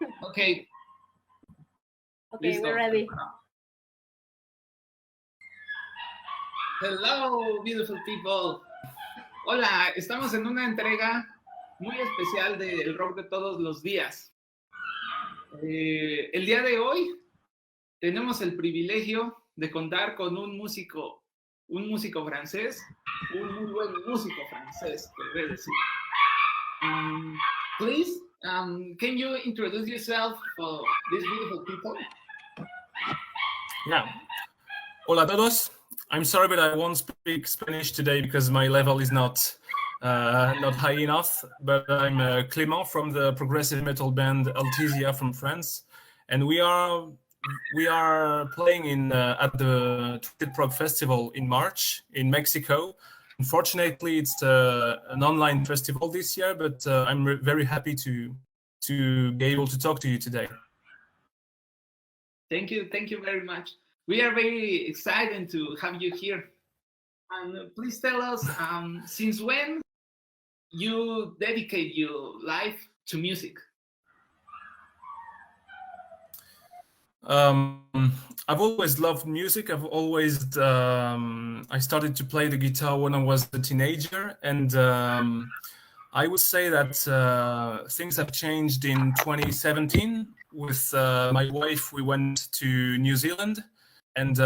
Okay. Okay, we're ready. Hello, beautiful people. Hola, estamos en una entrega muy especial del rock de todos los días. El día de hoy tenemos el privilegio de contar con un músico francés, un muy buen músico francés, querré decir. Please, can you introduce yourself for these beautiful people? Yeah. Hola a todos. I'm sorry, but I won't speak Spanish today because my level is not high enough. But I'm Clément from the progressive metal band Altesia from France, and we are playing in at the Twisted Prog Festival in March in Mexico. Unfortunately, it's an online festival this year, but I'm very happy to be able to talk to you today. Thank you very much. We are very excited to have you here. And please tell us, since when you dedicate your life to music? I've always loved music. I've always I started to play the guitar when I was a teenager, and I would say that things have changed in 2017. With my wife, we went to New Zealand, and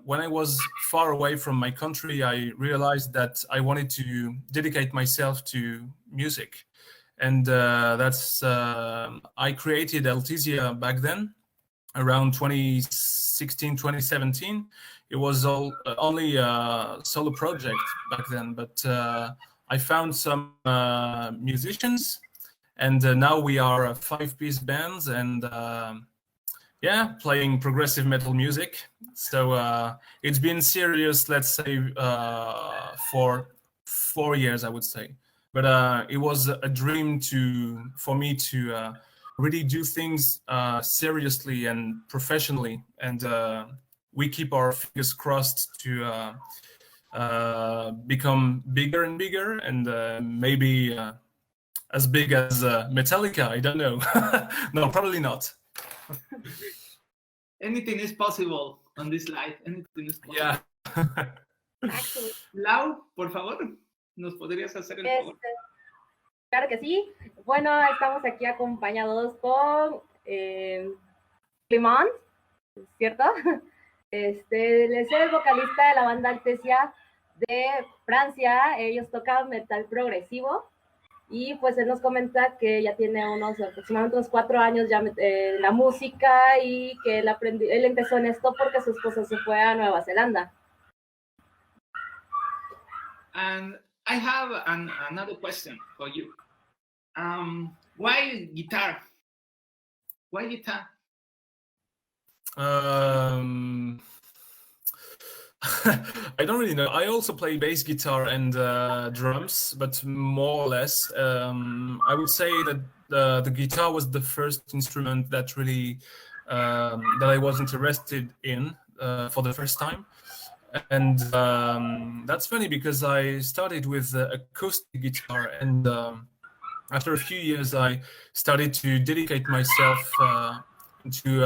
when I was far away from my country, I realized that I wanted to dedicate myself to music, and that's I created Altesia back then, around 2016, 2017. It was only a solo project back then, but I found some musicians, and now we are a 5-piece band, and yeah, playing progressive metal music. So it's been serious, let's say, for 4 years, I would say. But it was a dream for me to really do things seriously and professionally, and we keep our fingers crossed to become bigger and bigger, and maybe as big as Metallica. I don't know. No, probably not. Anything is possible on this life. Anything is possible. Yeah. Lau, por favor, ¿nos podrías hacer el favor? Claro que sí. Bueno, estamos aquí acompañados con Clément, ¿cierto? Él es el vocalista de la banda Altesia de Francia. Ellos tocan metal progresivo. Y pues él nos comenta que ya tiene aproximadamente unos 4 años ya en la música, y que él empezó en esto porque su esposa se fue a Nueva Zelanda. And I have another question for you. Why guitar? Why guitar? I don't really know. I also play bass guitar and drums, but more or less. I would say that the guitar was the first instrument that really that I was interested in for the first time. And that's funny because I started with acoustic guitar, and after a few years I started to dedicate myself to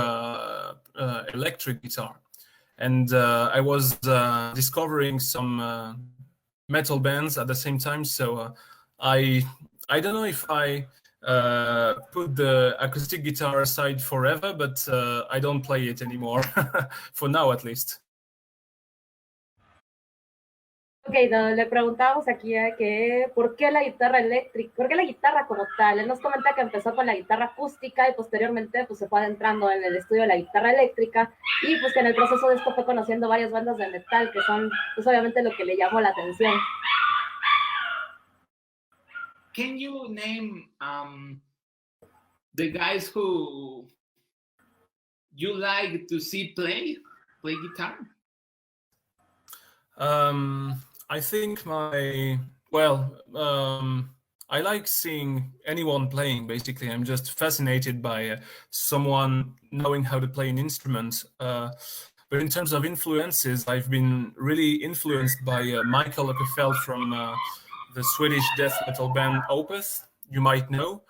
electric guitar. And I was discovering some metal bands at the same time. So I don't know if I put the acoustic guitar aside forever, but I don't play it anymore, for now at least. Ok, le preguntábamos aquí que ¿por qué la guitarra eléctrica? ¿Por qué la guitarra como tal? Él nos comenta que empezó con la guitarra acústica y posteriormente pues se fue adentrando en el estudio de la guitarra eléctrica, y pues que en el proceso de esto fue conociendo varias bandas de metal que son pues obviamente lo que le llamó la atención. Can you name the guys who you like to see play guitar? I think I like seeing anyone playing, basically. I'm just fascinated by someone knowing how to play an instrument. But in terms of influences, I've been really influenced by Mikael Åkerfeldt from the Swedish death metal band Opeth, you might know.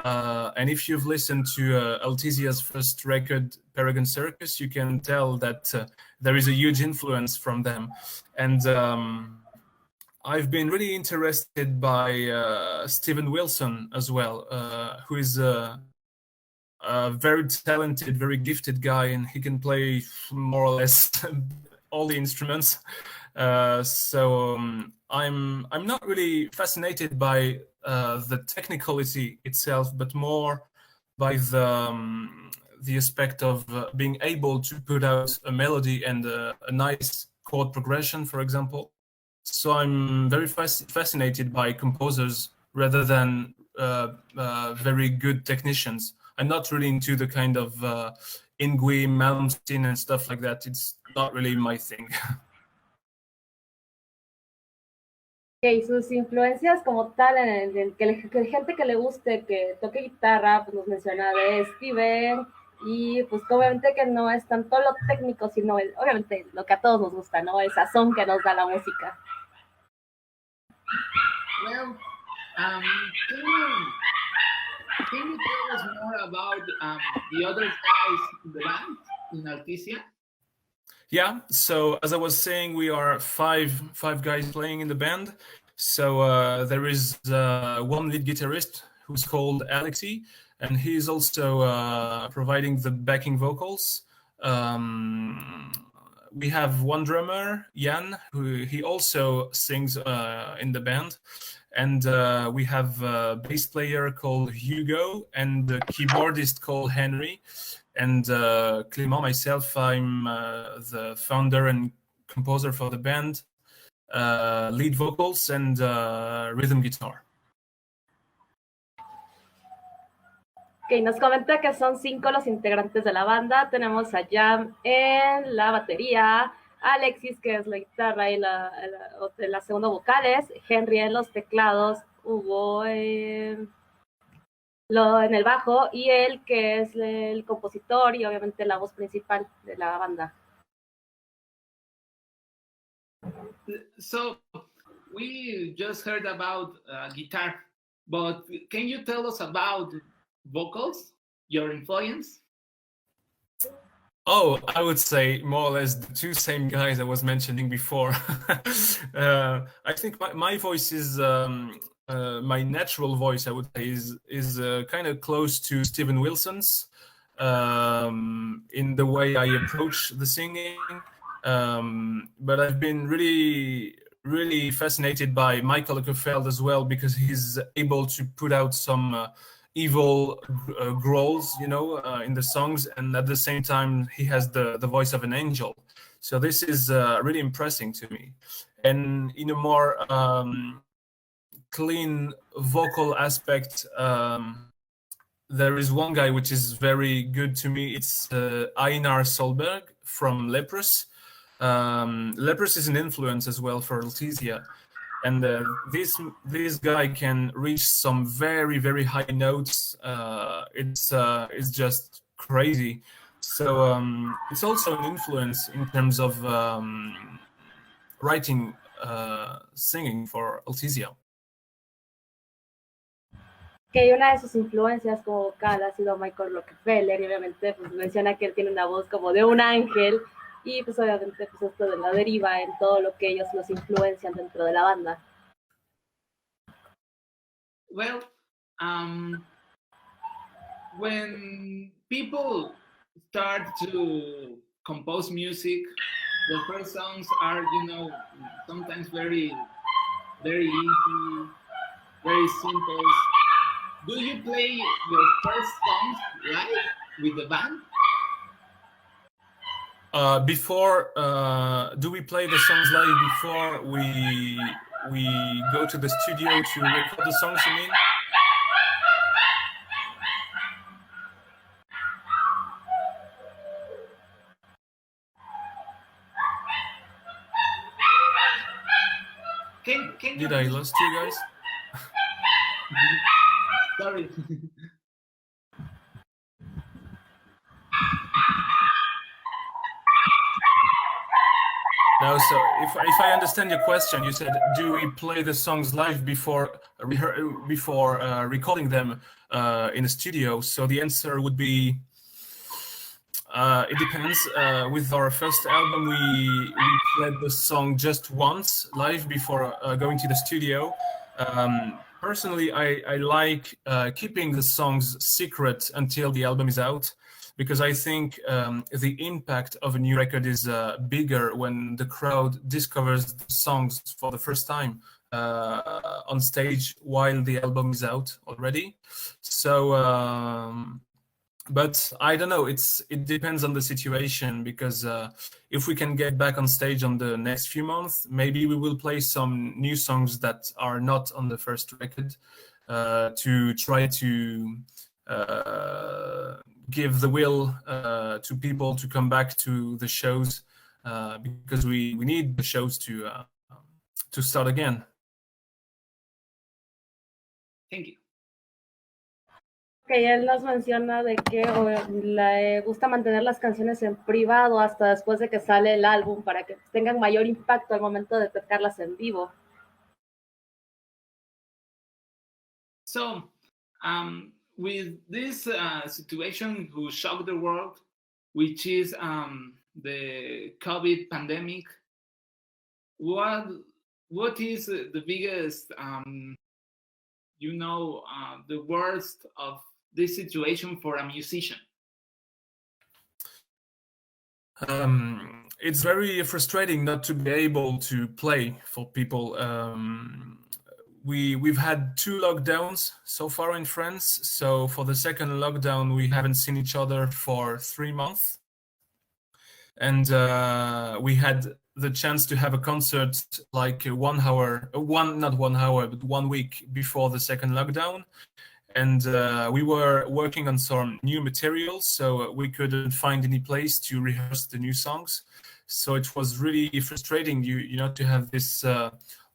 And if you've listened to Altesia's first record, Peregrine Circus, you can tell that there is a huge influence from them. And I've been really interested by Steven Wilson as well, who is a very talented, very gifted guy, and he can play more or less all the instruments. So I'm not really fascinated by the technicality itself, but more by the aspect of being able to put out a melody and a nice chord progression, for example. So I'm very fascinated by composers rather than very good technicians. I'm not really into the kind of Ingui, Malmsteen and stuff like that. It's not really my thing. Ok, sus influencias como tal, en el que gente que le guste, que toque guitarra, pues nos menciona de Steven, y pues obviamente que no es tanto lo técnico, sino obviamente lo que a todos nos gusta, ¿no? El sazón que nos da la música. Well, can you tell us more about the other guys in the band in Altesia? Yeah, so as I was saying, we are five guys playing in the band. So there is one lead guitarist who's called Alexi, and he's also providing the backing vocals. We have one drummer, Jan, who he also sings in the band. And we have a bass player called Hugo and a keyboardist called Henry. And Clément, myself, I'm the founder and composer for the band, lead vocals and rhythm guitar. Ok, nos comenta que son 5 los integrantes de la banda. Tenemos a Jam en la batería, Alexis, que es la guitarra y la segunda vocales, Henry en los teclados, Hugo en el bajo, y él, que es el compositor y obviamente la voz principal de la banda. So we just heard about guitar, but can you tell us about vocals, your influence? Oh, I would say more or less the two same guys I was mentioning before. I think my voice is my natural voice. I would say is kind of close to Steven Wilson's in the way I approach the singing. But I've been really fascinated by Michael Ockerfeld as well, because he's able to put out some evil growls, you know, in the songs, and at the same time he has the voice of an angel. So this is really impressive to me. And in a more clean vocal aspect, there is one guy which is very good to me. It's Einar Solberg from Leprous. Leprous is an influence as well for Altesia. And this guy can reach some very high notes. It's just crazy. So it's also an influence in terms of writing, singing for Altesia. Que una de sus influencias como vocal ha sido Michael Rockefeller, y obviamente pues menciona que él tiene una voz como de un ángel, y pues obviamente pues esto de la deriva en todo lo que ellos los influencian dentro de la banda. Well, when people start to compose music, the first songs are, you know, sometimes very easy, very simple. Do you play your first songs live with the band? Do we play the songs live before we go to the studio to record the songs, you mean? Did I lost you guys? Sorry. No, so if I understand your question, you said, do we play the songs live before recording them in a studio? So the answer would be, it depends. With our first album, we played the song just once live before going to the studio. Personally, I like keeping the songs secret until the album is out, because I think the impact of a new record is bigger when the crowd discovers the songs for the first time on stage while the album is out already. So, but I don't know, it depends on the situation, because if we can get back on stage on the next few months, maybe we will play some new songs that are not on the first record to try to give the will to people to come back to the shows, because we need the shows to start again. Thank you. Que él nos menciona de que le gusta mantener las canciones en privado hasta después de que sale el álbum para que tengan mayor impacto al momento de tocarlas en vivo. So, with this situation who shocked the world, which is the COVID pandemic, what is the biggest, the worst of this situation for a musician? It's very frustrating not to be able to play for people. We've had 2 lockdowns so far in France. So for the second lockdown, we haven't seen each other for 3 months. And we had the chance to have a concert like 1 week before the second lockdown. And we were working on some new materials, so we couldn't find any place to rehearse the new songs. So it was really frustrating, to have this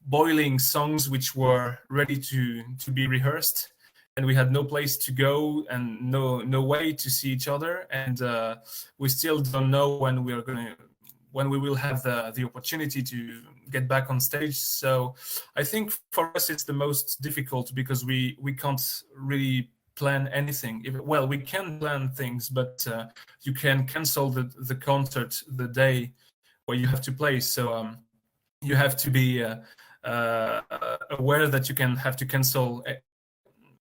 boiling songs which were ready to be rehearsed, and we had no place to go and no way to see each other, and we still don't know when we will have the opportunity to get back on stage. So I think for us it's the most difficult, because we can't really plan anything. We can plan things, but you can cancel the concert the day where you have to play. So you have to be aware that you can have to cancel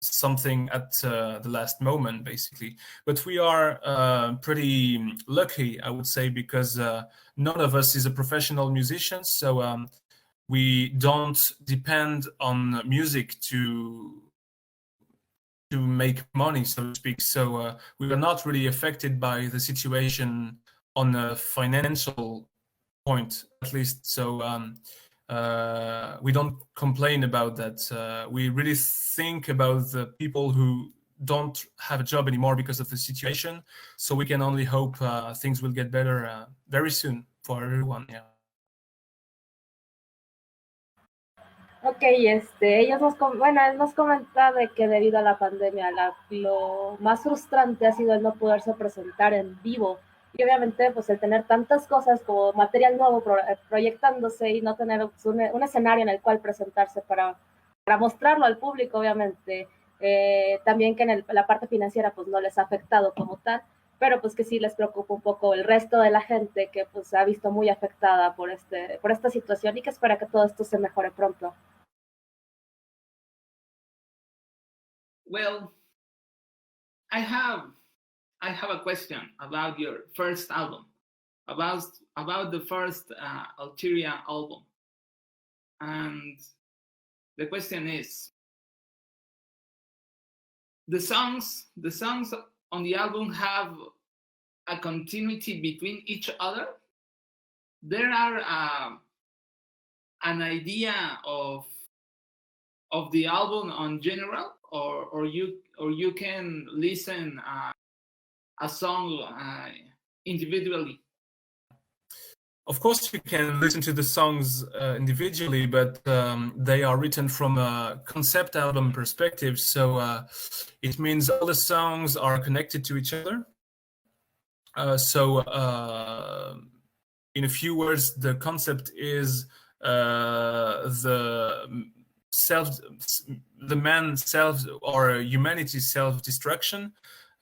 something at the last moment, basically. But we are pretty lucky, I would say, because none of us is a professional musician, so we don't depend on music to make money, so to speak. So we were not really affected by the situation on a financial point, at least. So we don't complain about that. We really think about the people who don't have a job anymore because of the situation. So we can only hope things will get better very soon for everyone. Yeah. Ok, él nos comenta de que debido a la pandemia lo más frustrante ha sido el no poderse presentar en vivo, y obviamente pues el tener tantas cosas como material nuevo proyectándose y no tener pues, un escenario en el cual presentarse para mostrarlo al público, obviamente. También que en la parte financiera pues no les ha afectado como tal, pero pues que sí les preocupa un poco el resto de la gente que pues se ha visto muy afectada por esta situación, y que espera que todo esto se mejore pronto. Well, I have a question about your first album, about the first Alteria album, and the question is: the songs on the album have a continuity between each other? There are an idea of the album on general, or you can listen a song individually? Of course, you can listen to the songs individually, but they are written from a concept album perspective. So it means all the songs are connected to each other. So in a few words, the concept is the man self or humanity self-destruction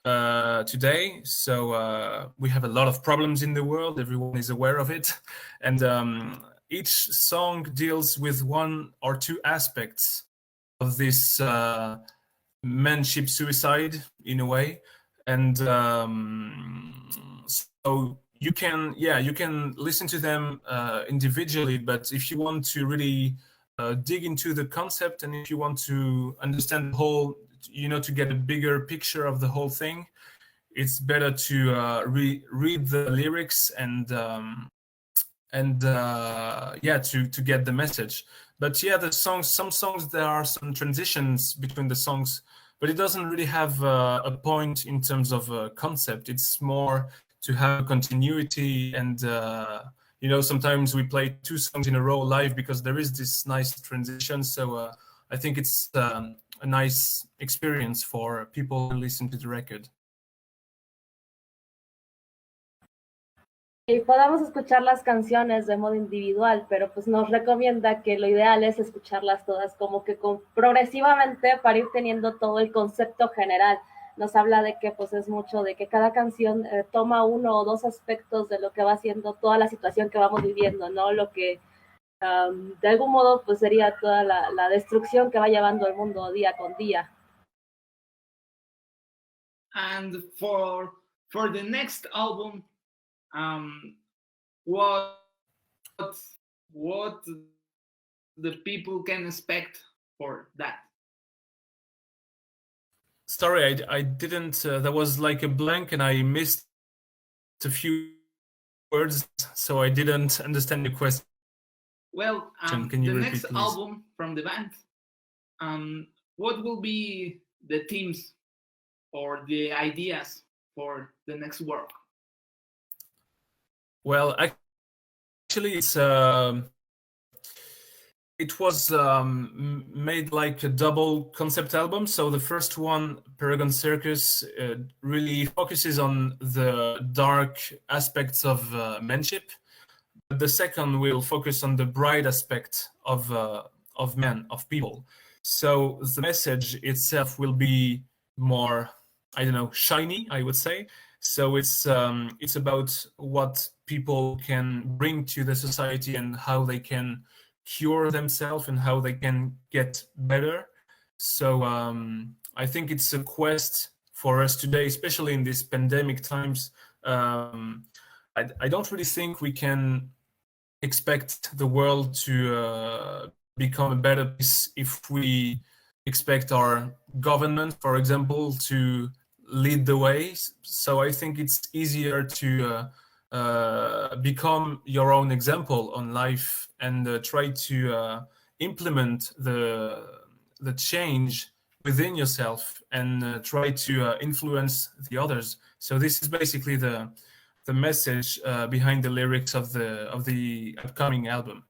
today. So we have a lot of problems in the world. Everyone is aware of it, and each song deals with one or two aspects of this manship suicide in a way, and so you can listen to them individually, but if you want to really dig into the concept, and if you want to understand the whole, to get a bigger picture of the whole thing, it's better to read the lyrics and to get the message. But some songs, there are some transitions between the songs, but it doesn't really have a point in terms of concept. It's more to have continuity, and sometimes we play two songs in a row live because there is this nice transition. So I think it's a nice experience for people who listen to the record. Y podamos escuchar las canciones de modo individual, pero pues nos recomienda que lo ideal es escucharlas todas como que progresivamente para ir teniendo todo el concepto general. Nos habla de que pues es mucho de que cada canción toma uno o dos aspectos de lo que va siendo toda la situación que vamos viviendo, ¿no? Lo que de algún modo pues sería toda la destrucción que va llevando el mundo día con día. And for the next album, what the people can expect for that? Sorry, I didn't. There was like a blank, and I missed a few words, so I didn't understand the question. Well, Can you the repeat, next please? album from the band, what will be the themes or the ideas for the next work? Well, actually, it was made like a double concept album. So the first one, Paragon Circus, really focuses on the dark aspects of manship. But the second will focus on the bright aspect of men, of people. So the message itself will be more, shiny, I would say. So it's about what people can bring to the society and how they can cure themselves and how they can get better. So I think it's a quest for us today, especially in these pandemic times. I don't really think we can expect the world to become a better place if we expect our government, for example, to lead the way. So I think it's easier to become your own example on life and try to implement the change within yourself and try to influence the others. So this is basically the message behind the lyrics of the upcoming album.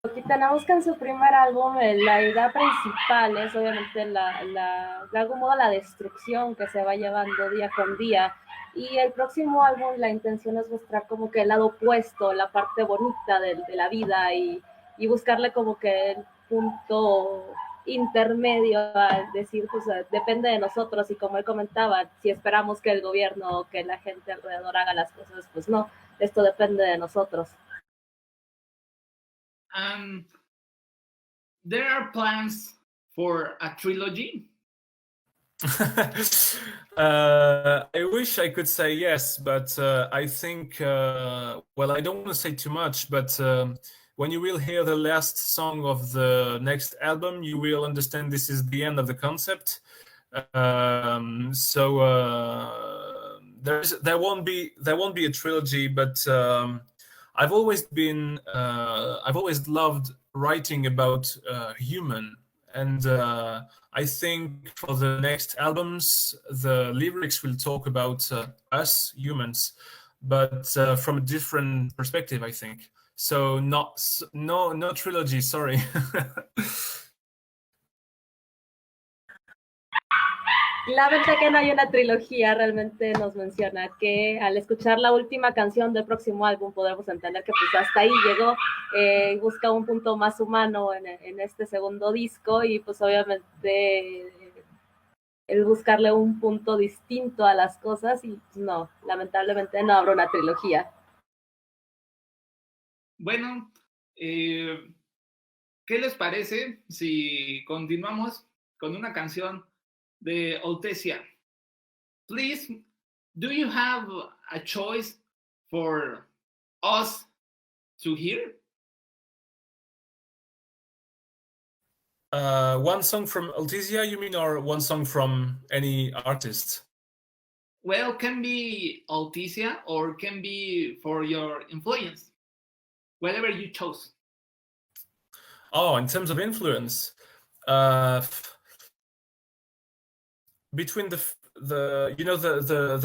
Aquí tenemos que en su primer álbum la idea principal es obviamente de algún modo la destrucción que se va llevando día con día, y el próximo álbum la intención es mostrar como que el lado opuesto, la parte bonita de la vida y buscarle como que el punto intermedio al decir pues depende de nosotros, y como él comentaba, si esperamos que el gobierno o que la gente alrededor haga las cosas, pues no, esto depende de nosotros. There are plans for a trilogy? I wish I could say yes, but I think, well, I don't want to say too much, but when you will hear the last song of the next album, you will understand this is the end of the concept. So there won't be a trilogy, but I've always loved writing about human, and I think for the next albums the lyrics will talk about us humans, but from a different perspective, I think. So no trilogy, sorry. Lamento que no hay una trilogía, realmente nos menciona que al escuchar la última canción del próximo álbum podemos entender que pues hasta ahí llegó, busca un punto más humano en este segundo disco y pues obviamente el buscarle un punto distinto a las cosas y pues, no, lamentablemente no habrá una trilogía. Bueno, ¿qué les parece si continuamos con una canción de Altesia? Please, do you have a choice for us to hear? One song from Altesia, you mean, or one song from any artist? Well, can be Altesia or can be for your influence, whatever you chose. Oh, in terms of influence, between the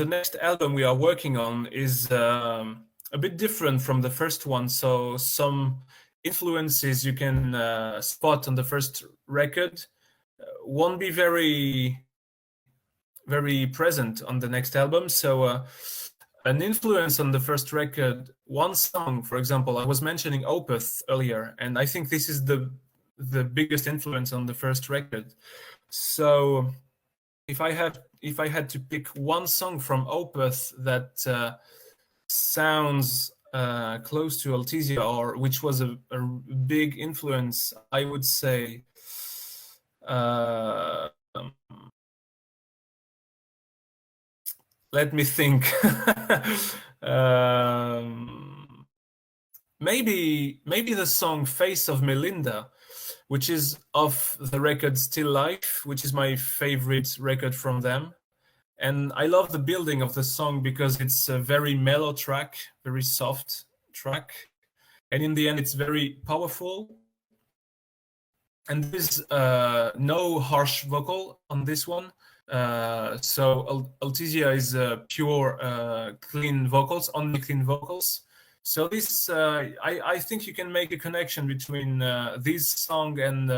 next album we are working on is a bit different from the first one. So some influences you can spot on the first record won't be very present on the next album. So an influence on the first record, one song, for example, I was mentioning Opeth earlier, and I think this is the biggest influence on the first record. So if I had to pick one song from Opeth that sounds close to Altesia, or which was a big influence, I would say let me think. Maybe the song Face of Melinda, which is off the record Still Life, which is my favorite record from them. And I love the building of the song because it's a very mellow track, very soft track. And in the end, it's very powerful. And there's no harsh vocal on this one. So Altesia is pure clean vocals, only clean vocals. So this, I think you can make a connection between this song and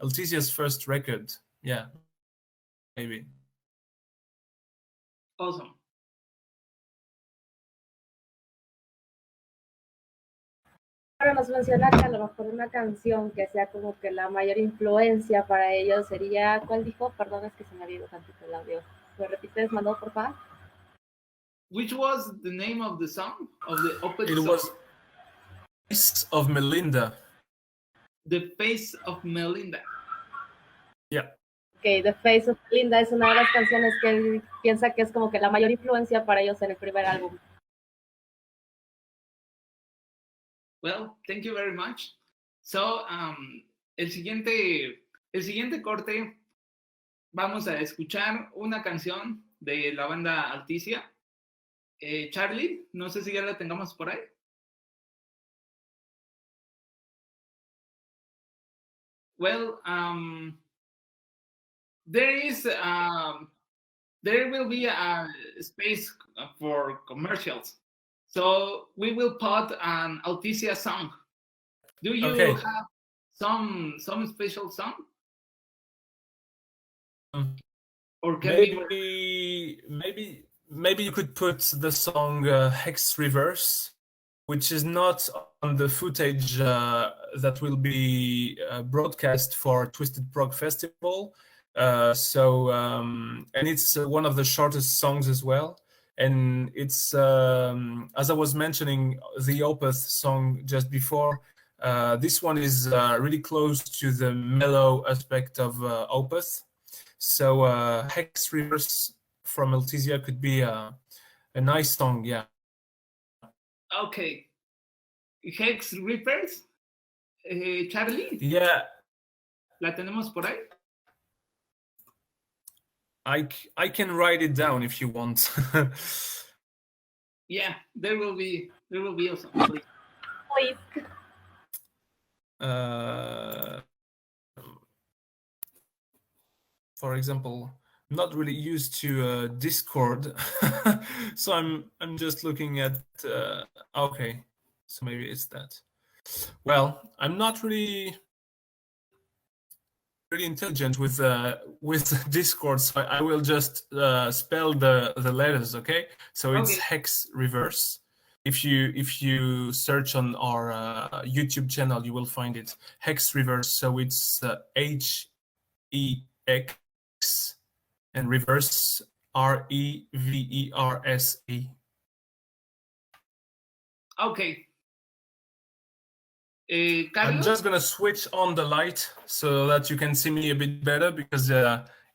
Altesia's first record. Yeah, maybe. Awesome. Ahora nos menciona que a lo mejor una canción que sea como que la mayor influencia para ellos sería, ¿cuál dijo? Perdón, es que se me había ido tantito el audio. ¿Me repites, Mando, por favor? Which was the name of the song, of the Opeth It song? was Face of Melinda. The Face of Melinda. Yeah. Okay, The Face of Melinda es una de las canciones que él piensa que es como que la mayor influencia para ellos en el primer álbum. Well, thank you very much. So, el siguiente corte, vamos a escuchar una canción de la banda Altesia. Charlie, no sé si ya la tengamos por ahí. Well, there will be a space for commercials, so we will put an Altesia song. Do you have some special song? Or can maybe you could put the song Hex Reverse, which is not on the footage that will be broadcast for Twisted Prog Festival. And it's one of the shortest songs as well. And it's, as I was mentioning, the Opeth song just before, this one is really close to the mellow aspect of Opeth. So Hex Reverse from Altesia could be a nice song, yeah. Okay. Hex Reapers, Charlie. Yeah. ¿La tenemos por ahí? I can write it down if you want. Yeah, there will be awesome. Please. For example, I'm not really used to Discord, so I'm just looking at. Okay, so maybe it's that. Well, I'm not really pretty intelligent with Discord, so I will just spell the letters. Okay, so it's Okay. hex reverse. If you search on our YouTube channel, you will find it. Hex reverse. So it's HEX and reverse REVERSE. Okay. I'm Krloss? just gonna switch on the light so that you can see me a bit better, because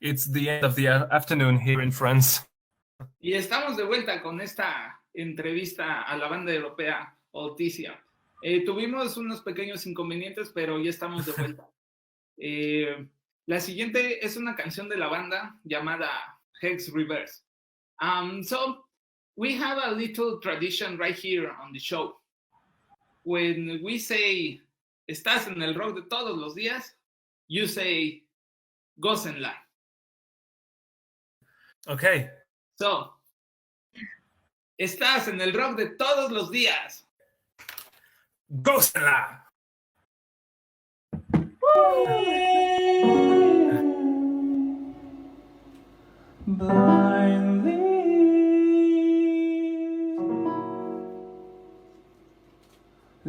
it's the end of the afternoon here in France. Y estamos de vuelta con esta entrevista a la banda europea Altesia. Tuvimos unos pequeños inconvenientes, pero ya estamos de vuelta. La siguiente es una canción de la banda llamada Hex Reverse. So we have a little tradition right here on the show. When we say, estás en el rock de todos los días, you say, gócenla. Okay. So, estás en el rock de todos los días. Gócenla. Blindly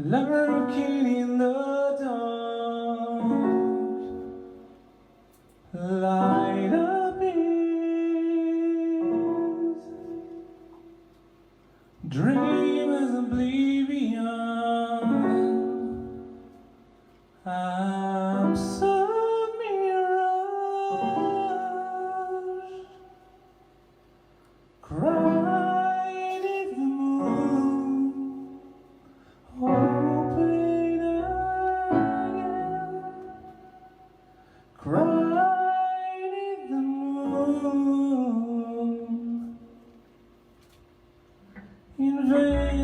lurking in the dark, light up is dream is oblivion, absent mirage, crying in the moon, hoping again, crying in the moon, in vain.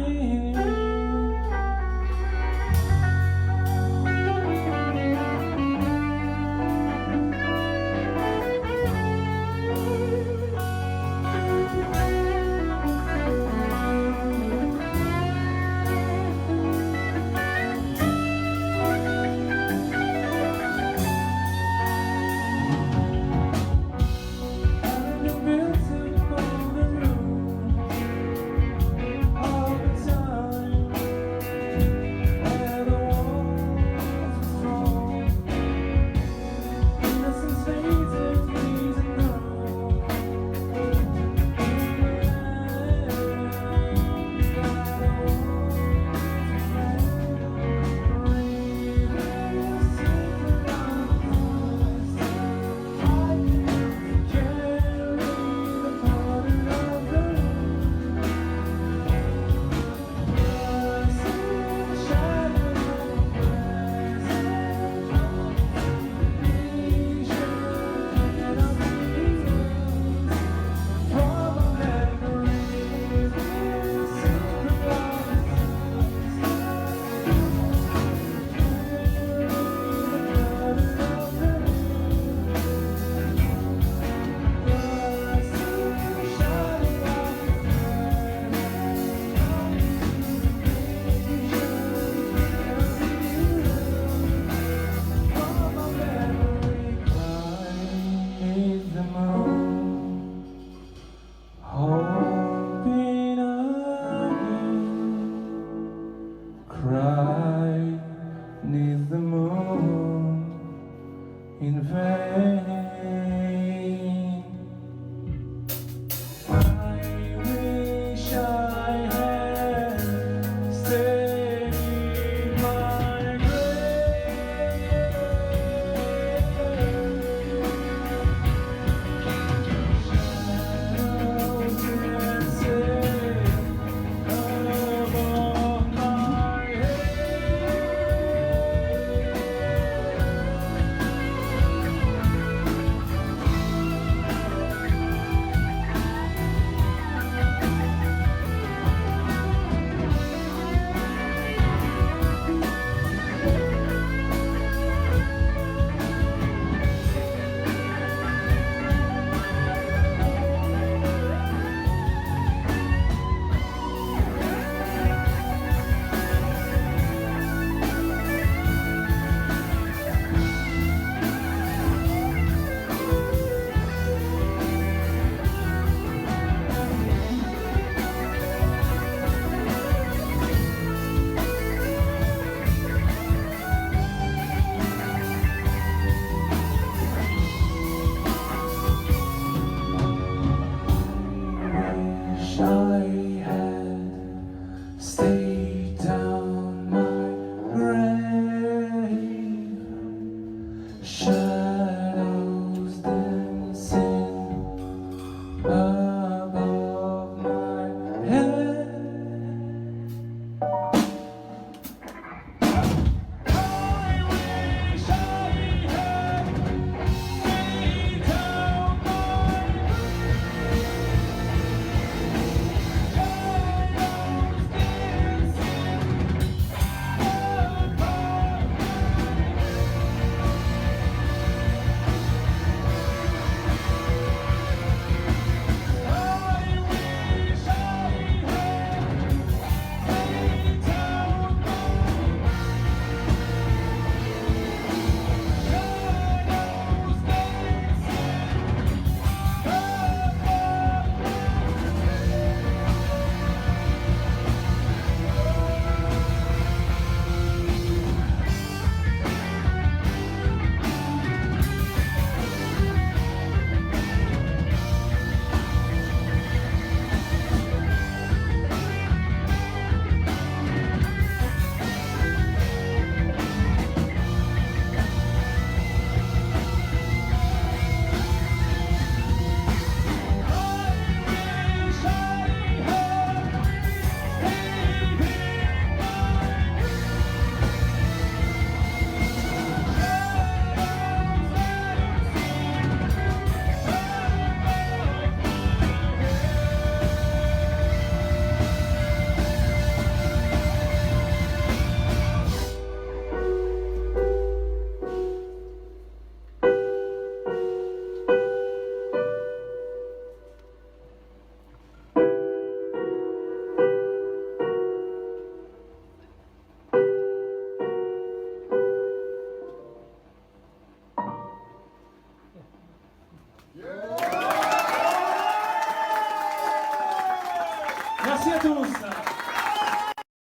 Merci à tous.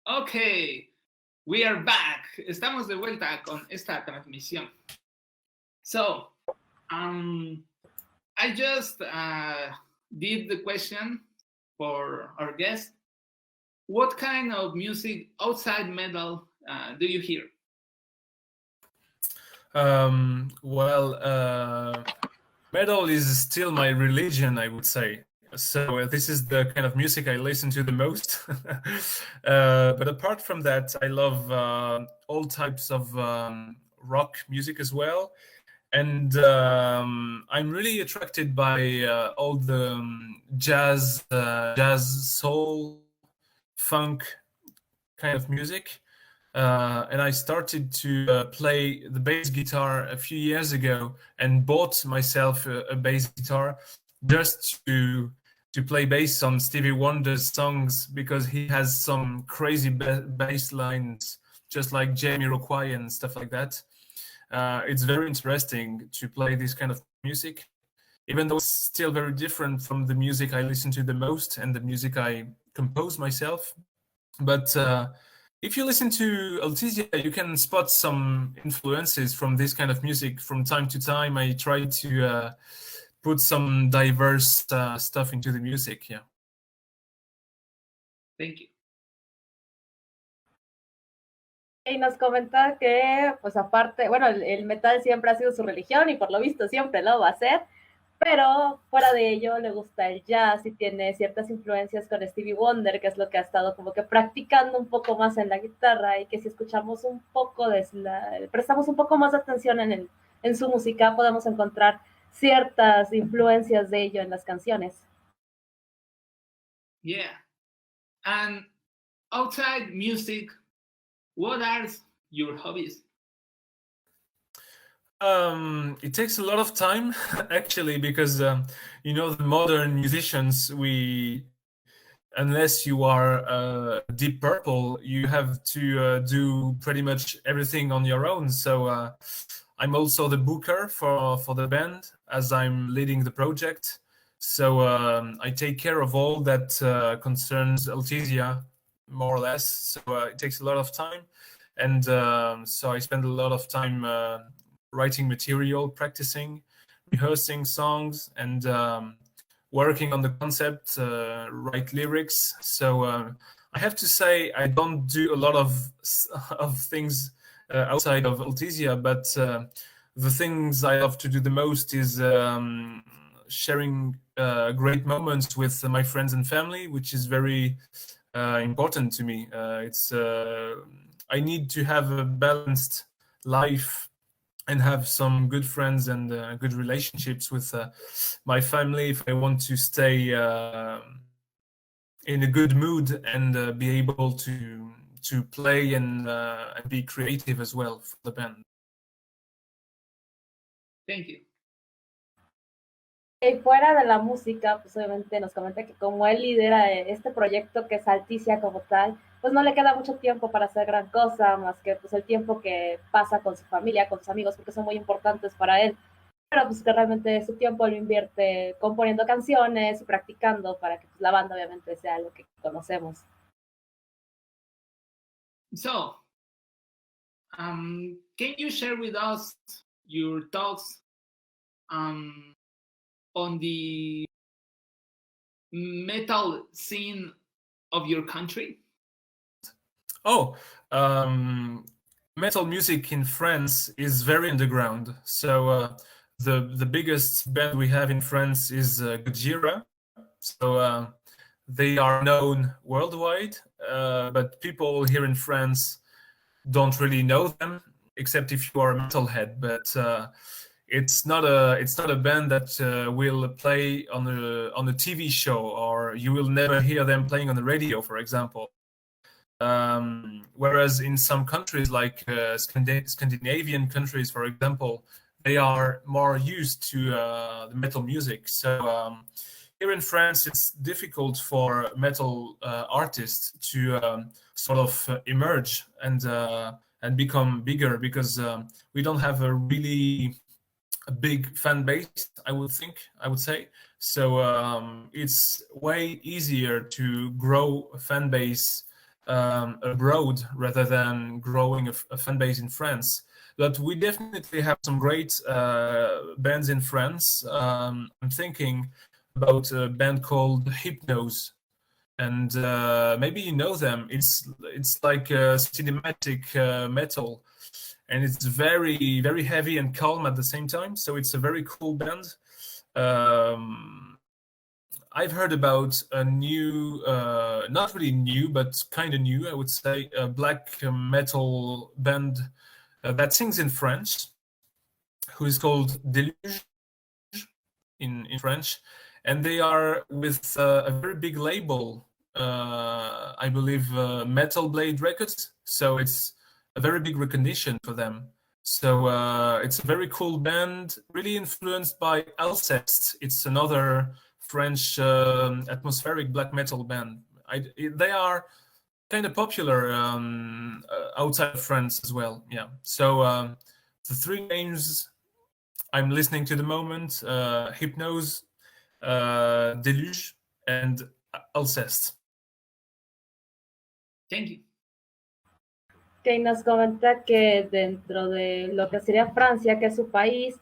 Okay, we are back. Estamos de vuelta con esta transmisión. So, I just did the question for our guest. What kind of music outside metal do you hear? Metal is still my religion, I would say. So this is the kind of music I listen to the most. But apart from that, I love all types of rock music as well. And I'm really attracted by all the jazz, soul, funk kind of music. And I started to play the bass guitar a few years ago and bought myself a bass guitar just to play bass on Stevie Wonder's songs, because he has some crazy bass lines, just like Jamiroquai and stuff like that. It's very interesting to play this kind of music, even though it's still very different from the music I listen to the most and the music I compose myself. But if you listen to Altesia, you can spot some influences from this kind of music. From time to time, I try to put some diverse stuff into the music. Yeah. Thank you. Y nos comenta que, pues aparte, bueno, el metal siempre ha sido su religión y por lo visto siempre lo va a ser, pero fuera de ello le gusta el jazz y tiene ciertas influencias con Stevie Wonder, que es lo que ha estado como que practicando un poco más en la guitarra, y que si escuchamos un poco prestamos un poco más de atención en su música, podemos encontrar ciertas influencias de ello en las canciones. Yeah. And outside music, what are your hobbies? It takes a lot of time, actually, because the modern musicians, unless you are Deep Purple, you have to do pretty much everything on your own. So I'm also the booker for the band, as I'm leading the project. So I take care of all that concerns Altesia, more or less. So it takes a lot of time, and so I spend a lot of time writing material, practicing, rehearsing songs, and working on the concept, write lyrics. So I have to say I don't do a lot of things outside of Altesia, but the things I love to do the most is sharing great moments with my friends and family, which is very important to me. I need to have a balanced life and have some good friends and good relationships with my family if I want to stay in a good mood and be able to play and be creative as well for the band. Thank you. Y fuera de la música, pues obviamente nos comenta que como él lidera este proyecto que es Altesia como tal, pues no le queda mucho tiempo para hacer gran cosa, más que pues el tiempo que pasa con su familia, con sus amigos, porque son muy importantes para él. Pero pues que realmente su tiempo lo invierte componiendo canciones y practicando para que pues, la banda obviamente sea lo que conocemos. So, can you share with us your thoughts on the metal scene of your country? Oh, metal music in France is very underground. So the biggest band we have in France is Gojira. So they are known worldwide, but people here in France don't really know them, except if you are a metalhead. But it's not a band that will play on a TV show, or you will never hear them playing on the radio, for example. Whereas in some countries, like Scandinavian countries, for example, they are more used to the metal music. So here in France, it's difficult for metal artists to sort of emerge and become bigger, because we don't have a really a big fan base, I would say. So it's way easier to grow a fan base abroad rather than growing a fan base in France. But we definitely have some great bands in France. I'm thinking about a band called Hypnose, and maybe you know them. It's like cinematic metal, and it's very, very heavy and calm at the same time. So it's a very cool band. I've heard about a new, not really new, but kind of new, I would say, a black metal band that sings in French, who is called Deluge in French. And they are with a very big label, I believe, Metal Blade Records. So it's a very big recognition for them. So it's a very cool band, really influenced by Alceste. It's another French atmospheric black metal band. They are kind of popular outside of France as well. Yeah. So the three names I'm listening to the moment: Hypnose, Deluge, and Alceste. Thank you. Que nos comenta que dentro de lo que sería Francia, que es su país,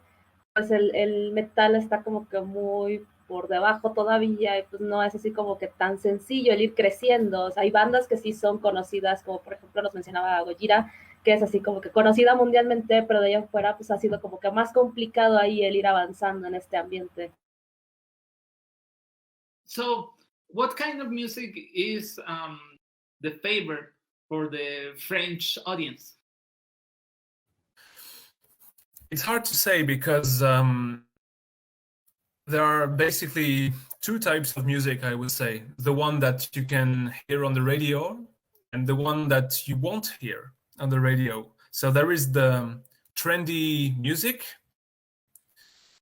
pues el metal está como que muy por debajo todavía, y pues no es así como que tan sencillo el ir creciendo. O sea, hay bandas que sí son conocidas, como por ejemplo nos mencionaba Gojira, que es así como que conocida mundialmente, pero de allá afuera pues ha sido como que más complicado ahí el ir avanzando en este ambiente. So, what kind of music is the favorite for the French audience? It's hard to say because there are basically two types of music, I would say. The one that you can hear on the radio and the one that you won't hear on the radio. So there is the trendy music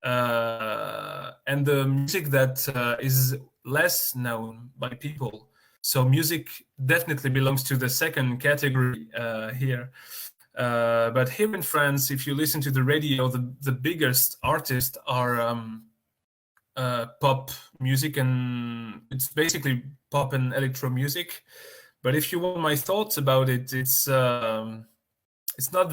and the music that is less known by people. So music definitely belongs to the second category here. But here in France, if you listen to the radio, the biggest artists are pop music, and it's basically pop and electro music. But if you want my thoughts about it, it's not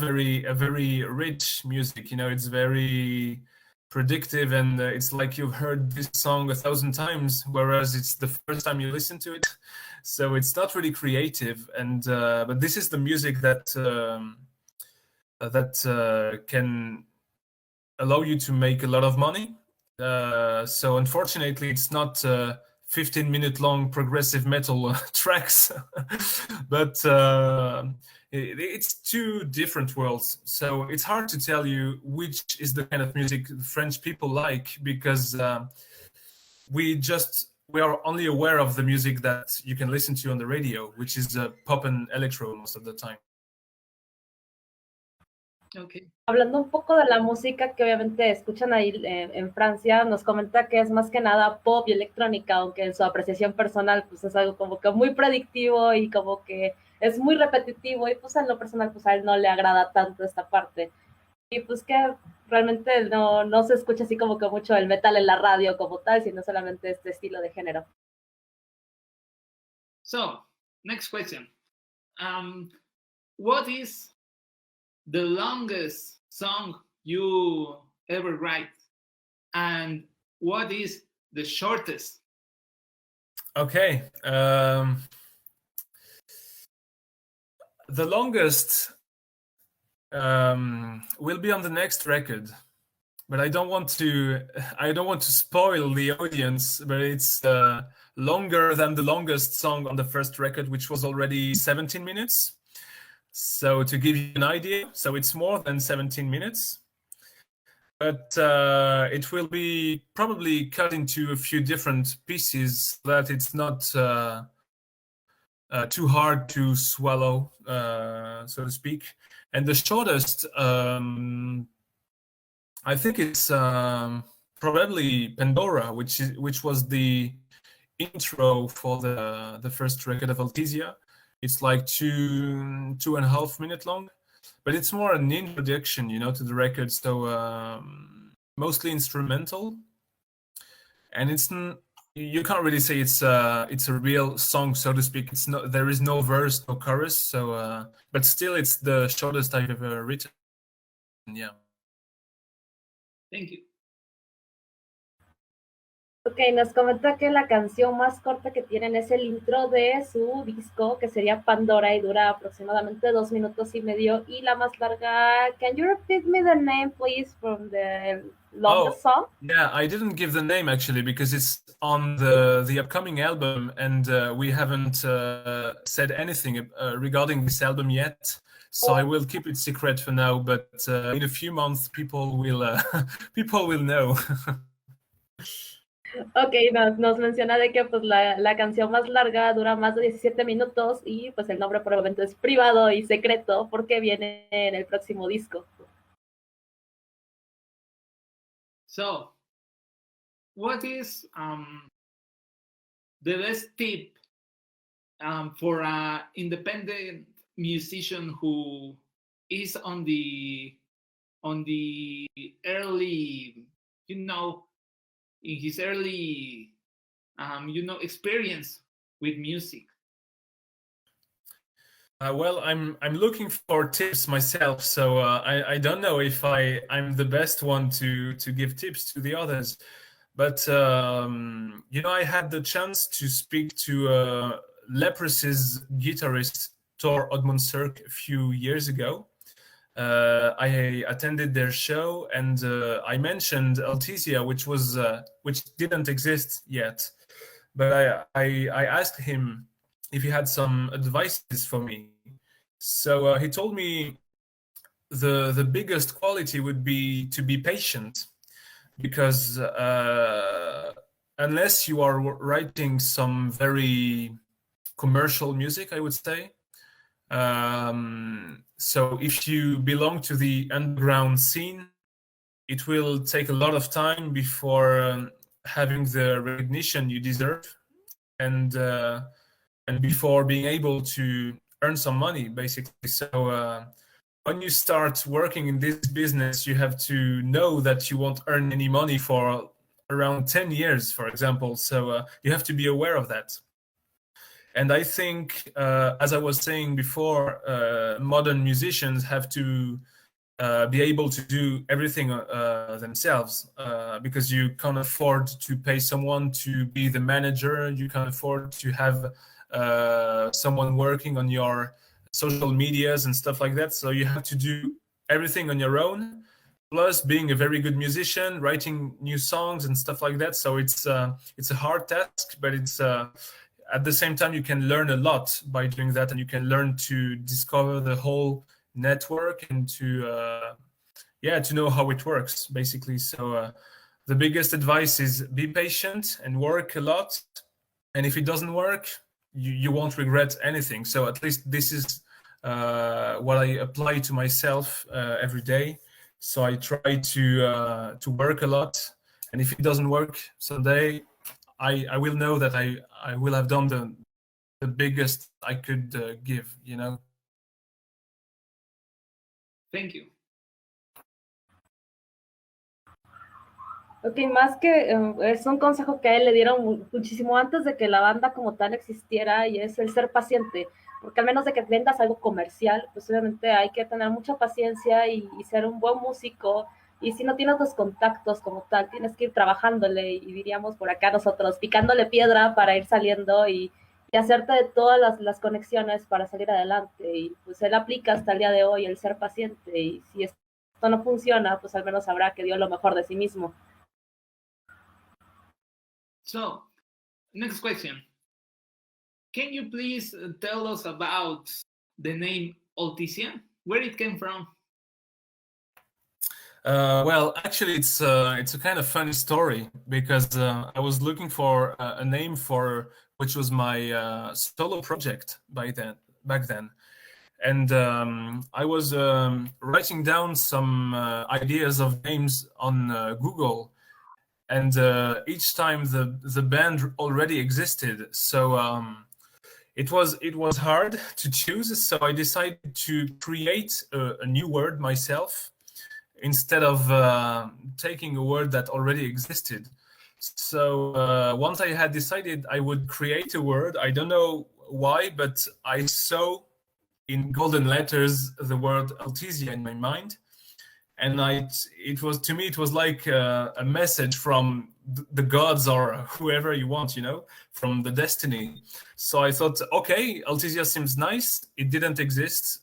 a very rich music. You know, it's very predictive, and it's like you've heard this song 1,000 times, whereas it's the first time you listen to it. So it's not really creative. And but this is the music that can allow you to make a lot of money. So unfortunately, it's not 15-minute long progressive metal tracks, but it's two different worlds. So it's hard to tell you which is the kind of music the French people like, because we are only aware of the music that you can listen to on the radio, which is pop and electro most of the time. Okay. Hablando un poco de la música que obviamente escuchan ahí en Francia, nos comenta que es más que nada pop y electrónica, aunque en su apreciación personal pues es algo como que muy predictivo y como que es muy repetitivo, y pues en lo personal pues a él no le agrada tanto esta parte. Y pues que realmente no se escucha así como que mucho el metal en la radio como tal, sino solamente este estilo de género. So, next question. What is the longest song you ever write, and what is the shortest? Okay. The longest will be on the next record, but I don't want to spoil the audience, but it's longer than the longest song on the first record, which was already 17 minutes. So to give you an idea, so it's more than 17 minutes, but it will be probably cut into a few different pieces so that it's not too hard to swallow, so to speak. And the shortest, I think it's probably Pandora, which was the intro for the first record of Altesia. It's like 2.5 minutes long, but it's more an introduction, to the record. So mostly instrumental, and you can't really say it's a real song, so to speak. There is no verse, no chorus, so but still it's the shortest I've ever written. Yeah. Thank you. Ok, nos comenta que la canción más corta que tienen es el intro de su disco, que sería Pandora, y dura aproximadamente 2 minutos y medio. Y la más larga, can you repeat me the name, please, from the longest song? Yeah, I didn't give the name actually because it's on the upcoming album, and we haven't said anything regarding this album yet. So I will keep it secret for now, but in a few months people will people will know. Ok, nos menciona de que pues la canción más larga dura más de 17 minutos y pues el nombre probablemente es privado y secreto porque viene en el próximo disco. So, what is the best tip for an independent musician who is on the early, in his early, experience with music? Well, I'm looking for tips myself, so I don't know if I'm the best one to give tips to the others. But I had the chance to speak to Lepros's guitarist Tor Oddmundserk a few years ago. I attended their show, and I mentioned Altesia, which didn't exist yet. But I asked him if he had some advices for me. So he told me the biggest quality would be to be patient, because unless you are writing some very commercial music, I would say. So if you belong to the underground scene, it will take a lot of time before having the recognition you deserve, and before being able to earn some money, basically. So when you start working in this business, you have to know that you won't earn any money for around 10 years, for example. So you have to be aware of that. And I think, as I was saying before, modern musicians have to be able to do everything themselves, because you can't afford to pay someone to be the manager. You can't afford to have someone working on your social medias and stuff like that. So you have to do everything on your own, plus being a very good musician, writing new songs and stuff like that. So it's a hard task, but it's at the same time, you can learn a lot by doing that, and you can learn to discover the whole network and to know how it works, basically. So the biggest advice is be patient and work a lot. And if it doesn't work, you won't regret anything. So at least this is what I apply to myself every day. So I try to work a lot, and if it doesn't work someday, I will know that I will have done the biggest I could give, Thank you. Ok, más que es un consejo que a él le dieron muchísimo antes de que la banda como tal existiera, y es el ser paciente, porque al menos de que vendas algo comercial, pues obviamente hay que tener mucha paciencia y ser un buen músico. Y si no tienes los contactos como tal, tienes que ir trabajándole, y diríamos por acá nosotros, picándole piedra para ir saliendo y hacerte de todas las conexiones para salir adelante. Y pues él aplica hasta el día de hoy el ser paciente, y si esto no funciona, pues al menos sabrá que dio lo mejor de sí mismo. So, next question. Can you please tell us about the name Altesia? Where it came from? Well, actually, it's a kind of funny story, because I was looking for a name for which was my solo project back then, and I was writing down some ideas of names on Google, and each time the band already existed, so it was hard to choose. So I decided to create a new word myself. instead of taking a word that already existed. So once I had decided I would create a word, I don't know why, but I saw in golden letters the word Altesia in my mind. And it was, to me, it was like a message from the gods or whoever you want, from the destiny. So I thought, okay, Altesia seems nice. It didn't exist.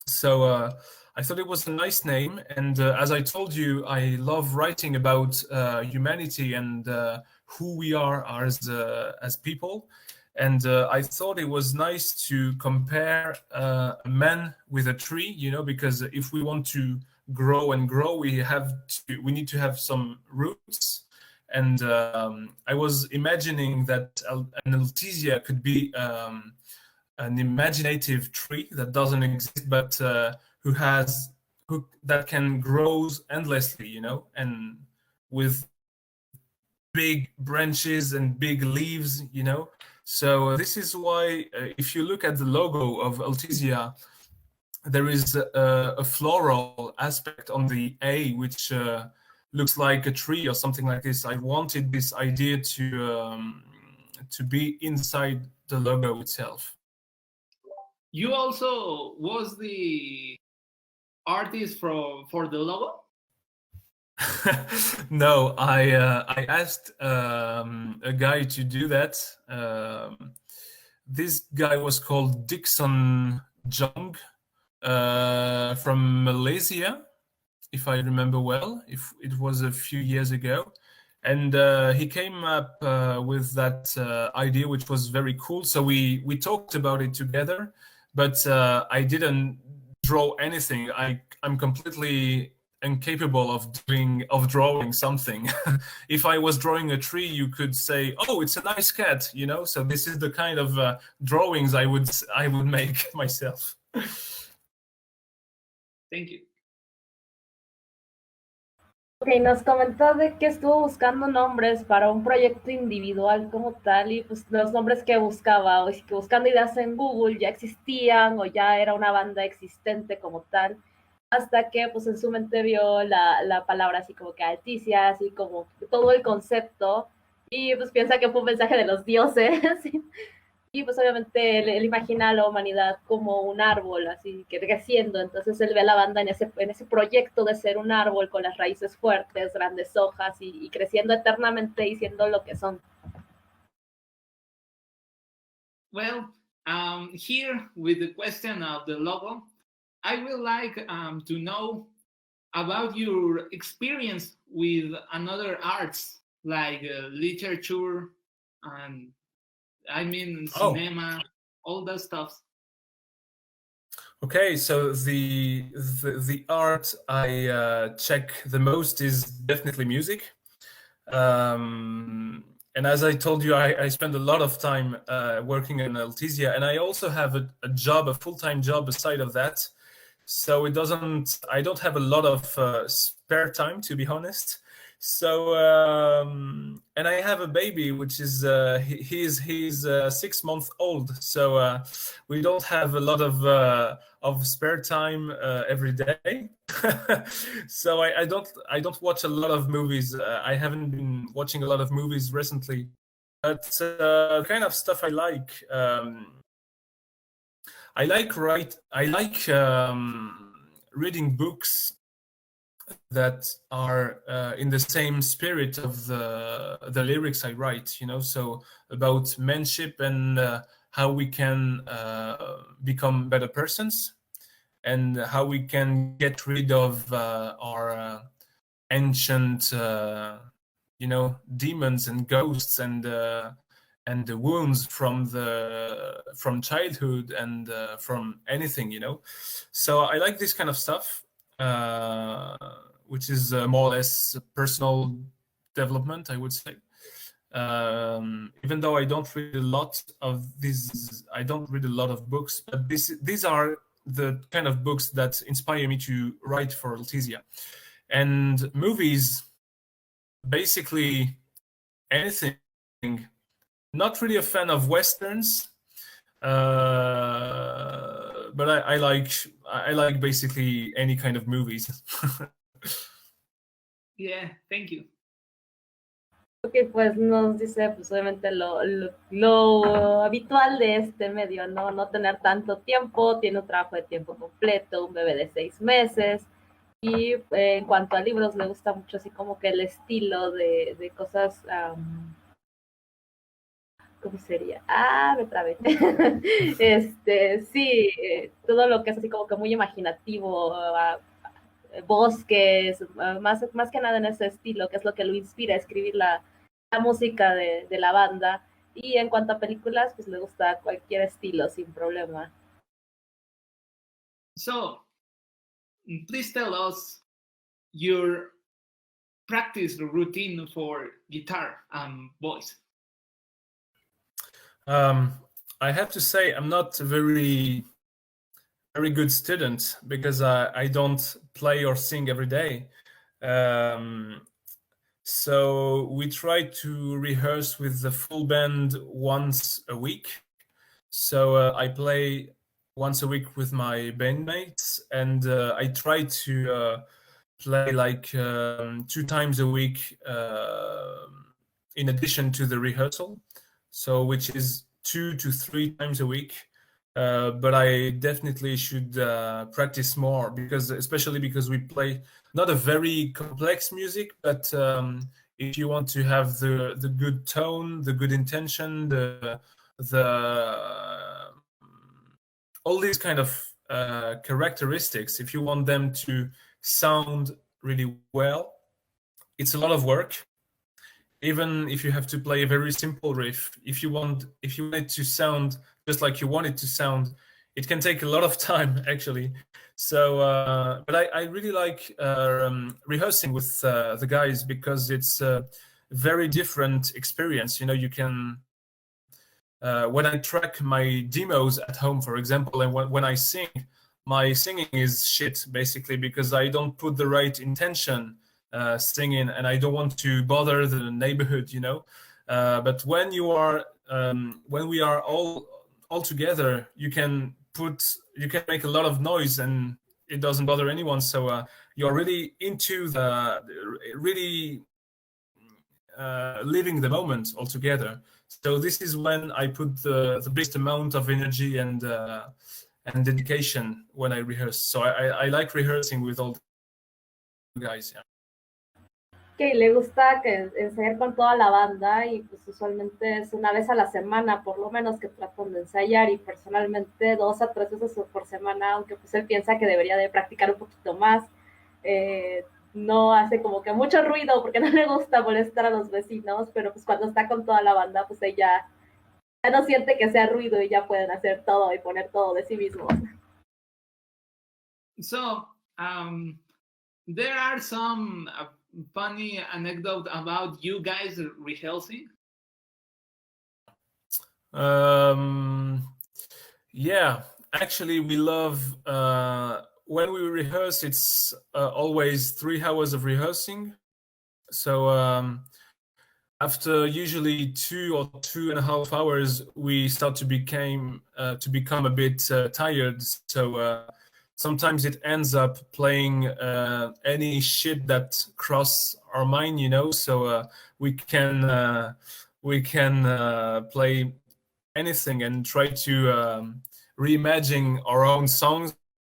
So I thought it was a nice name. And as I told you, I love writing about humanity and who we are as people. And I thought it was nice to compare a man with a tree, because if we want to grow and grow, we need to have some roots. And I was imagining that an Altesia could be an imaginative tree that doesn't exist, but that can grow endlessly, and with big branches and big leaves, So this is why, if you look at the logo of Altesia, there is a floral aspect on the A, which looks like a tree or something like this. I wanted this idea to be inside the logo itself. You also was the artist for the logo? No, I asked a guy to do that. This guy was called Dixon Jung from Malaysia, if I remember well. If it was a few years ago, and he came up with that idea, which was very cool. So we talked about it together, but I didn't draw anything. I'm completely incapable of drawing something. If I was drawing a tree, you could say, "Oh, it's a nice cat," So this is the kind of drawings I would make myself. Thank you. Ok, nos comentó de que estuvo buscando nombres para un proyecto individual como tal, y pues los nombres que buscaba, o que buscando ideas en Google ya existían o ya era una banda existente como tal, hasta que pues en su mente vio la palabra así como que Altesia, así como todo el concepto, y pues piensa que fue un mensaje de los dioses. Y pues obviamente él imagina a la humanidad como un árbol, así que creciendo. Entonces él ve a la banda en ese proyecto de ser un árbol con las raíces fuertes, grandes hojas y creciendo eternamente y siendo lo que son. Well, here with the question of the logo, I would like to know about your experience with another arts like literature and cinema, all that stuff. Okay, so the art I check the most is definitely music. And as I told you, I spend a lot of time working in Altesia, and I also have a full-time job beside of that. So I don't have a lot of spare time, to be honest. So and I have a baby, which is he's 6 months old. So we don't have a lot of spare time every day. So I don't watch a lot of movies. I haven't been watching a lot of movies recently. But the kind of stuff I like reading books that are in the same spirit of the lyrics I write, so about menship and how we can become better persons and how we can get rid of our ancient, demons and ghosts and the wounds from childhood and from anything, So I like this kind of stuff. Which is more or less personal development, I would say. Even though I don't read a lot of these, I don't read a lot of books, but these are the kind of books that inspire me to write for Altesia. And movies, basically anything. Not really a fan of westerns, but I like basically any kind of movies. Yeah, thank you. Ok, pues nos dice pues obviamente lo habitual de este medio, ¿no? No tener tanto tiempo, tiene un trabajo de tiempo completo, un bebé de 6 meses, y en cuanto a libros le gusta mucho así como que el estilo de cosas, ¿cómo sería? Me trabé. Sí, todo lo que es así como que muy imaginativo, bosques, más que nada en ese estilo, que es lo que lo inspira a escribir la música de la banda. Y en cuanto a películas, pues le gusta cualquier estilo sin problema. So, please tell us your practice routine for guitar and voice. I have to say I'm not a very good student because I don't play or sing every day. So we try to rehearse with the full band once a week. So I play once a week with my bandmates, and I try to play like 2 times a week in addition to the rehearsal, so which is 2 to 3 times a week. But I definitely should practice more, especially because we play not a very complex music, but if you want to have the good tone, the good intention, the all these kind of characteristics, if you want them to sound really well, it's a lot of work. Even if you have to play a very simple riff, if you want it to sound just like you want it to sound, it can take a lot of time actually. So but I really like rehearsing with the guys, because it's a very different experience. You know, you can when I track my demos at home, for example, and when I sing, my singing is shit basically, because I don't put the right intention singing, and I don't want to bother the neighborhood, you know. But when we are all together, you can make a lot of noise and it doesn't bother anyone. So you're really into living the moment all together. So this is when I put the biggest amount of energy and dedication when I rehearse. So I like rehearsing with all the guys. Yeah. Que le gusta ensayar con toda la banda, y pues usualmente es una vez a la semana por lo menos que tratan de ensayar, y personalmente 2 a 3 veces por semana, aunque pues él piensa que debería de practicar un poquito más. No hace como que mucho ruido porque no le gusta molestar a los vecinos, pero pues cuando está con toda la banda, pues ella ya no siente que sea ruido y ya pueden hacer todo y poner todo de sí mismos. So, there are some funny anecdote about you guys rehearsing. Yeah, actually we love when we rehearse, it's always 3 hours of rehearsing. So after usually 2 or 2.5 hours, we start to become a bit tired. So sometimes it ends up playing any shit that cross our mind, you know. So we can play anything and try to reimagine our own songs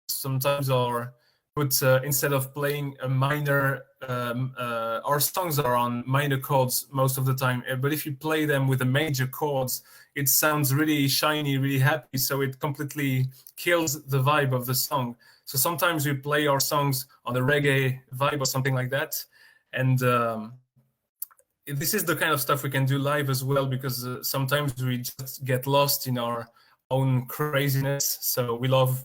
sometimes, or put instead of playing a minor, our songs are on minor chords most of the time, but if you play them with the major chords, it sounds really shiny, really happy, so it completely kills the vibe of the song. So sometimes we play our songs on a reggae vibe or something like that, and this is the kind of stuff we can do live as well, because sometimes we just get lost in our own craziness, so we love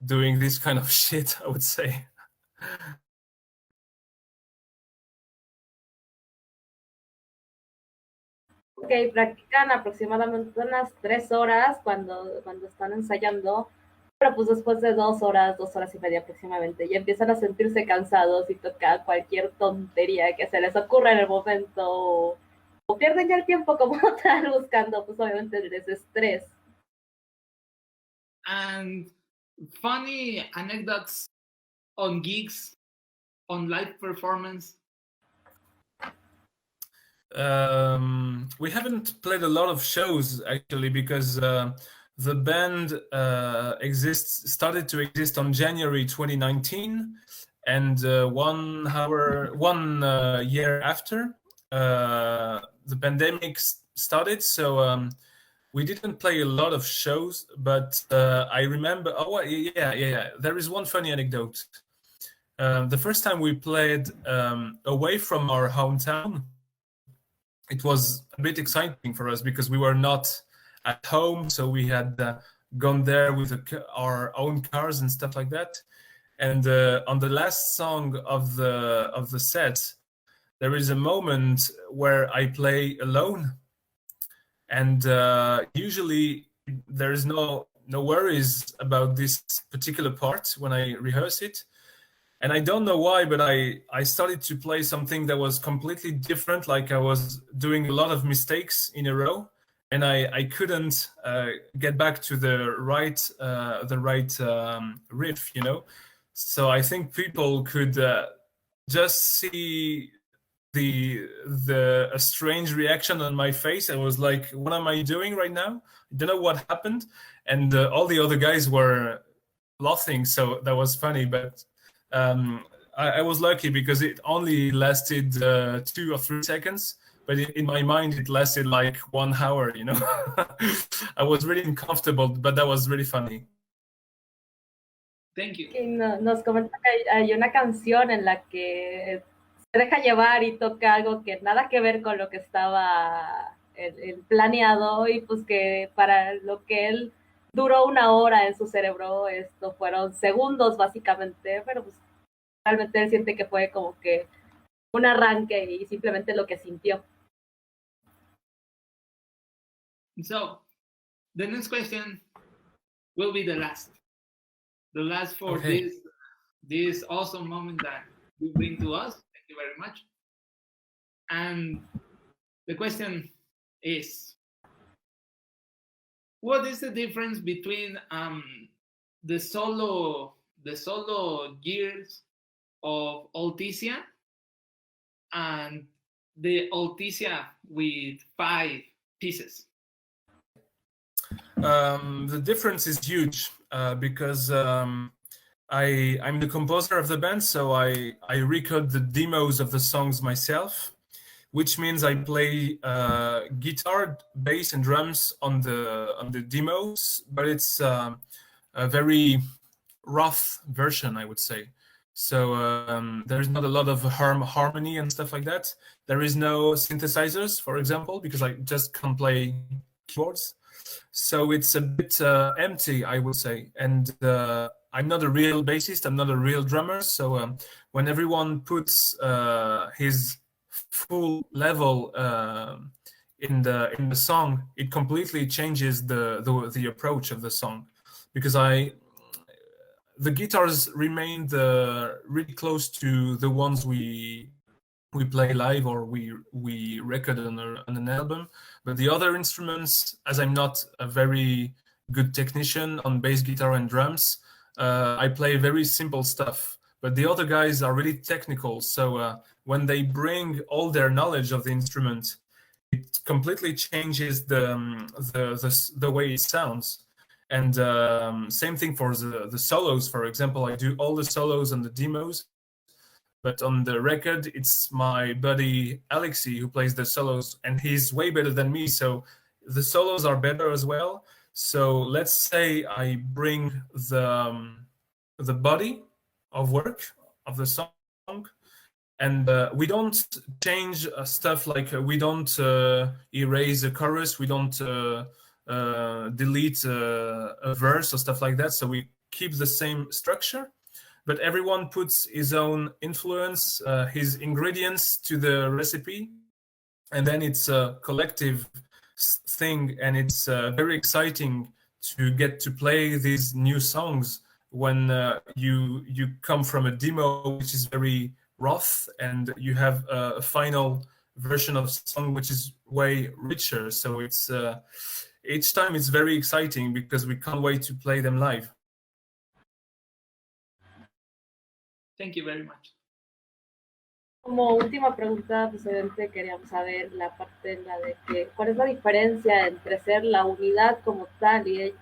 doing this kind of shit, I would say. Ok, practican aproximadamente unas 3 horas cuando están ensayando, pero pues después de 2 horas, 2 horas y media aproximadamente, ya empiezan a sentirse cansados y tocar cualquier tontería que se les ocurra en el momento, o pierden ya el tiempo como tal buscando, pues obviamente el desestrés. And funny anecdotes on gigs, on live performance? We haven't played a lot of shows actually because the band started to exist on January 2019, and one year after the pandemic started, so we didn't play a lot of shows. But I remember, yeah, there is one funny anecdote. The first time we played away from our hometown, it was a bit exciting for us because we were not at home, so we had gone there with our own cars and stuff like that. And on the last song of the set, there is a moment where I play alone, and usually there is no worries about this particular part when I rehearse it. And I don't know why, but I started to play something that was completely different, like I was doing a lot of mistakes in a row, and I couldn't get back to the right riff, you know. So I think people could just see a strange reaction on my face. I was like, what am I doing right now? I don't know what happened. And all the other guys were laughing, so that was funny. But I was lucky because it only lasted 2 or 3 seconds, but in my mind it lasted like 1 hour, you know. I was really uncomfortable, but that was really funny. Thank you. Y nos comenta que hay una canción en la que se deja llevar y toca algo que nada que ver con lo que estaba el planeado, y pues que para lo que él duró 1 hora en su cerebro, esto fueron segundos básicamente, pero pues realmente él siente que fue como que un arranque y simplemente lo que sintió. So, the next question will be the last for Okay. this awesome moment that you bring to us. Thank you very much. And the question is, what is the difference between the solo gears of Altesia and the Altesia with 5 pieces? The difference is huge because I'm the composer of the band, so I record the demos of the songs myself, which means I play guitar, bass, and drums on the demos, but it's a very rough version, I would say. So there is not a lot of harmony and stuff like that. There is no synthesizers, for example, because I just can't play keyboards. So it's a bit empty, I would say. And I'm not a real bassist, I'm not a real drummer. So when everyone puts his full level in the song, it completely changes the approach of the song, because the guitars remain really close to the ones we play live or we record on an album, but the other instruments, as I'm not a very good technician on bass guitar and drums, I play very simple stuff. But the other guys are really technical, so when they bring all their knowledge of the instrument, it completely changes the way it sounds. And same thing for the solos. For example, I do all the solos on the demos, but on the record, it's my buddy Alexi who plays the solos, and he's way better than me, so the solos are better as well. So let's say I bring the body of work of the song, and we don't change stuff, like we don't erase a chorus, we don't delete a verse or stuff like that, so we keep the same structure. But everyone puts his own influence, his ingredients to the recipe, and then it's a collective thing, and it's very exciting to get to play these new songs when you come from a demo which is very rough, and you have a final version of song which is way richer. So it's each time it's very exciting because we can't wait to play them live. Thank you very much. Como última pregunta, pues obviamente queríamos saber la parte en la de que, ¿cuál es la diferencia entre ser la unidad como tal y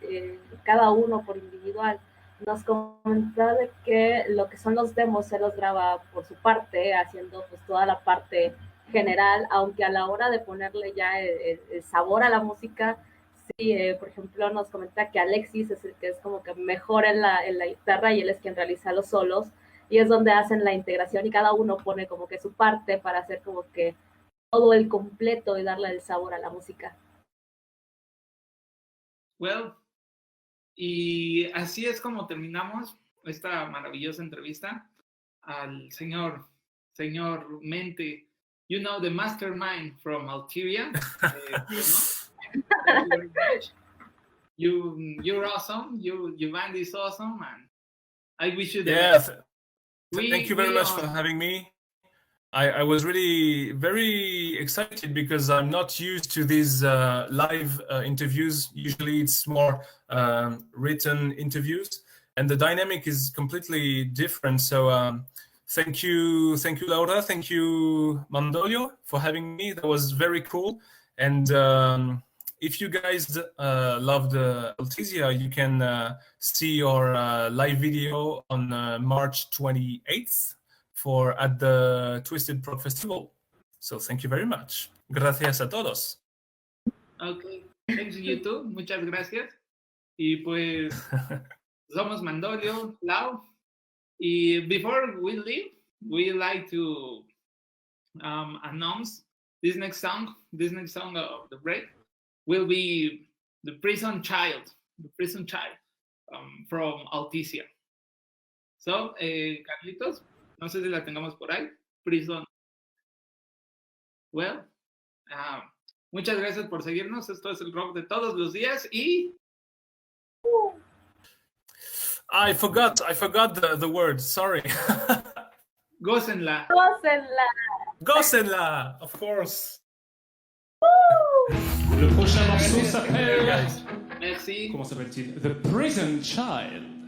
cada uno por individual? Nos comentaba de que lo que son los demos se los graba por su parte, haciendo pues toda la parte general, aunque a la hora de ponerle ya el sabor a la música, sí, por ejemplo, nos comenta que Alexis es el que es como que mejor en la guitarra y él es quien realiza los solos, y es donde hacen la integración y cada uno pone como que su parte para hacer como que todo el completo y darle el sabor a la música. Well, y así es como terminamos esta maravillosa entrevista al señor Mente, you know, the mastermind from Altesia. You're awesome. Your band is awesome, and I wish you the best. Thank you very much for having me. I was really very excited because I'm not used to these live interviews. Usually it's more written interviews, and the dynamic is completely different. So thank you, Laura. Thank you, Emmanuello, for having me. That was very cool. And if you guys loved Altesia, you can see your live video on March 28th at the Twisted Prog Festival. So thank you very much. Gracias a todos. Okay, thanks to you too. Muchas gracias. Y pues somos Emmanuello, Lau. Y before we leave, we like to announce this next song of the break will be the Prison Child from Altesia. So, Carlitos, no sé si la tengamos por ahí. Prison. Well, muchas gracias por seguirnos. Esto es el rock de todos los días y... I forgot the word. Sorry. Gócenla. Gócenla, of course. Le prochain morceau s'appelle... Merci. Comment s'appelle-t-il? The Prison Child.